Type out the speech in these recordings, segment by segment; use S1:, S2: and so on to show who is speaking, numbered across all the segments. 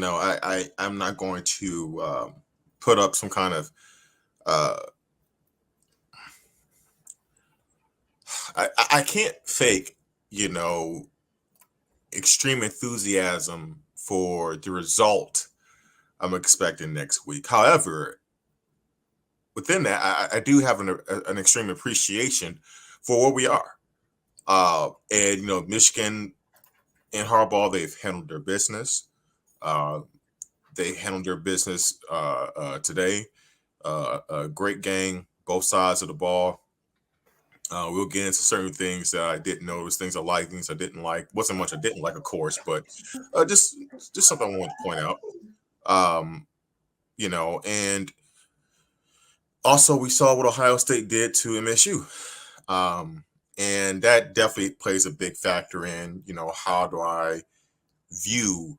S1: I'm not going to put up some kind of uh, I can't fake, you know, extreme enthusiasm for the result I'm expecting next week. However, within that, I do have an extreme appreciation for where we are. And Michigan and Harbaugh, they've handled their business. Uh, they handled their business today. A great game, both sides of the ball. We'll get into certain things that I didn't notice, things I like, things I didn't like. Wasn't much I didn't like, of course, but just something I wanted to point out. Um, and also we saw what Ohio State did to MSU. And that definitely plays a big factor in, how do I view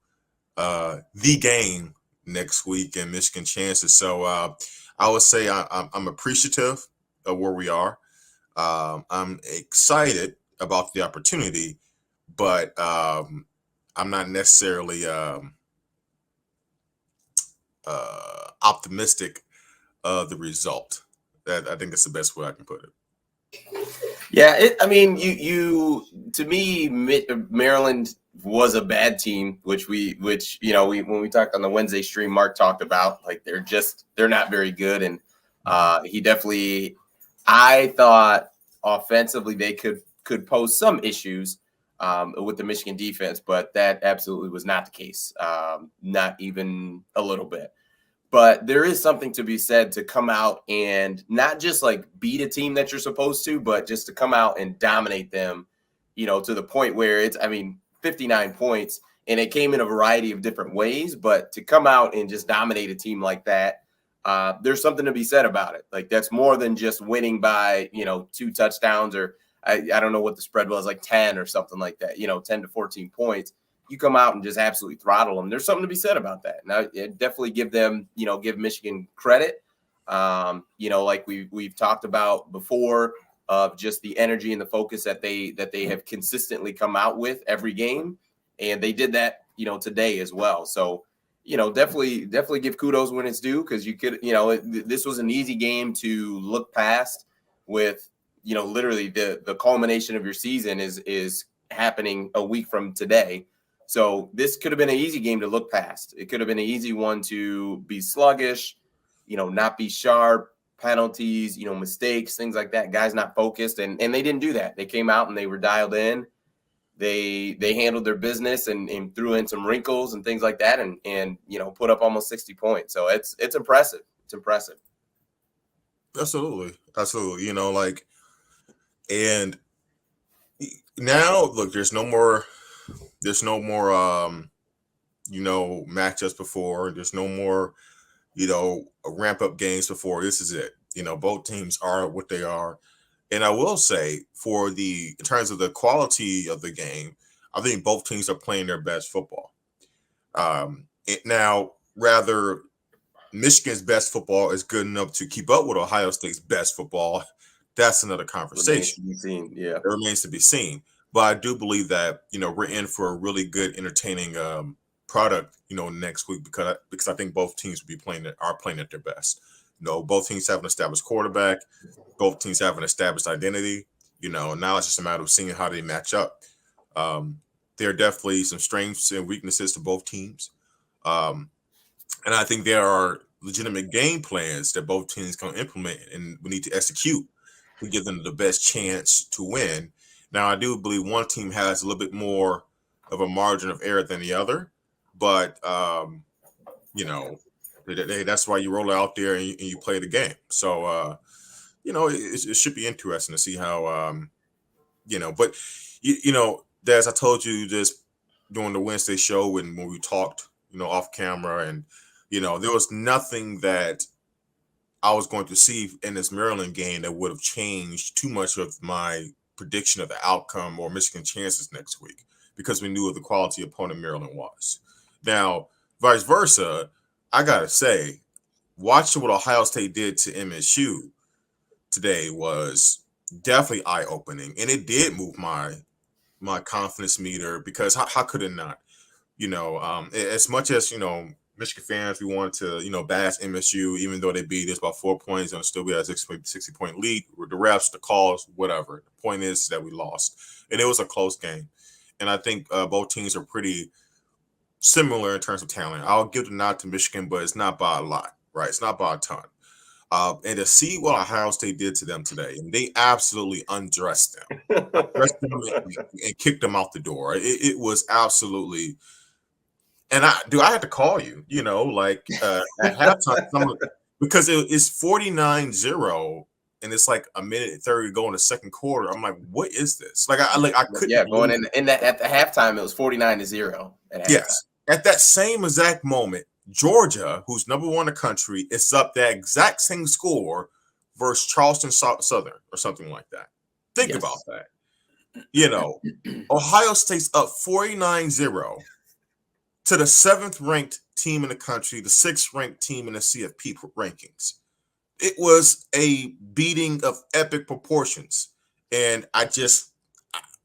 S1: the game next week and Michigan chances. So I would say I'm appreciative of where we are. I'm excited about the opportunity, but I'm not necessarily optimistic of the result. That I think that's the best way I can put it.
S2: Yeah, I mean, to me, Maryland was a bad team, which when we talked on the Wednesday stream, Mark talked about, like, they're not very good, and I thought offensively they could pose some issues with the Michigan defense, but that absolutely was not the case, not even a little bit. But there is something to be said to come out and not just like beat a team that you're supposed to, but just to come out and dominate them, to the point where 59 points, and it came in a variety of different ways. But to come out and just dominate a team like that, there's something to be said about it. Like, that's more than just winning by, 2 touchdowns, or I don't know what the spread was, like 10 or something like that, 10 to 14 points. You come out and just absolutely throttle them. There's something to be said about that. Now, definitely give Michigan credit. Like we've talked about before, of just the energy and the focus that they have consistently come out with every game, and they did that, today as well. So, definitely give kudos when it's due, because you could, this was an easy game to look past with, literally the culmination of your season is happening a week from today. So this could have been an easy game to look past. It could have been an easy one to be sluggish, not be sharp, penalties, mistakes, things like that. Guys not focused, and they didn't do that. They came out and they were dialed in. They handled their business and threw in some wrinkles and things like that, and put up almost 60 points. So it's impressive. It's impressive.
S1: Absolutely. And now look, there's no more matchups before. There's no more ramp up games before. This is it. Both teams are what they are. And I will say, in terms of the quality of the game, I think both teams are playing their best football. Now, rather, Michigan's best football is good enough to keep up with Ohio State's best football. That's another conversation. It remains to be seen. But I do believe that we're in for a really good, entertaining product next week, because I think both teams are playing at their best. Both teams have an established quarterback. Both teams have an established identity. Now it's just a matter of seeing how they match up. There are definitely some strengths and weaknesses to both teams. And I think there are legitimate game plans that both teams can implement, and we need to execute to give them the best chance to win. Now, I do believe one team has a little bit more of a margin of error than the other, but that's why you roll out there and you play the game. So it should be interesting to see how But as I told you just during the Wednesday show when we talked, off camera, and there was nothing that I was going to see in this Maryland game that would have changed too much of my prediction of the outcome or Michigan chances next week, because we knew of the quality opponent Maryland was. Now, vice versa, I gotta say, watching what Ohio State did to MSU today was definitely eye-opening, and it did move my confidence meter, because how could it not? As much as, Michigan fans, we wanted to, bash MSU, even though they beat us by 4 points and still we had a 60-point lead with the refs, the calls, whatever. The point is that we lost. And it was a close game. And I think both teams are pretty similar in terms of talent. I'll give the nod to Michigan, but it's not by a lot, right? It's not by a ton. And to see what Ohio State did to them today, and they absolutely undressed them, and kicked them out the door. It was absolutely, and I had to call you, at halftime, because it's 49-0, and it's like a minute and 30 to go in the second quarter. I'm like, what is this? I couldn't.
S2: Yeah, going in that at the halftime, it was 49-0.
S1: Yes, at that same exact moment, Georgia, who's number 1 in the country, is up that exact same score versus Charleston Southern or something like that. Think about that. Ohio State's up 49-0 to the 7th ranked team in the country, the 6th ranked team in the CFP rankings. It was a beating of epic proportions. And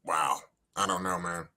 S1: wow. I don't know, man.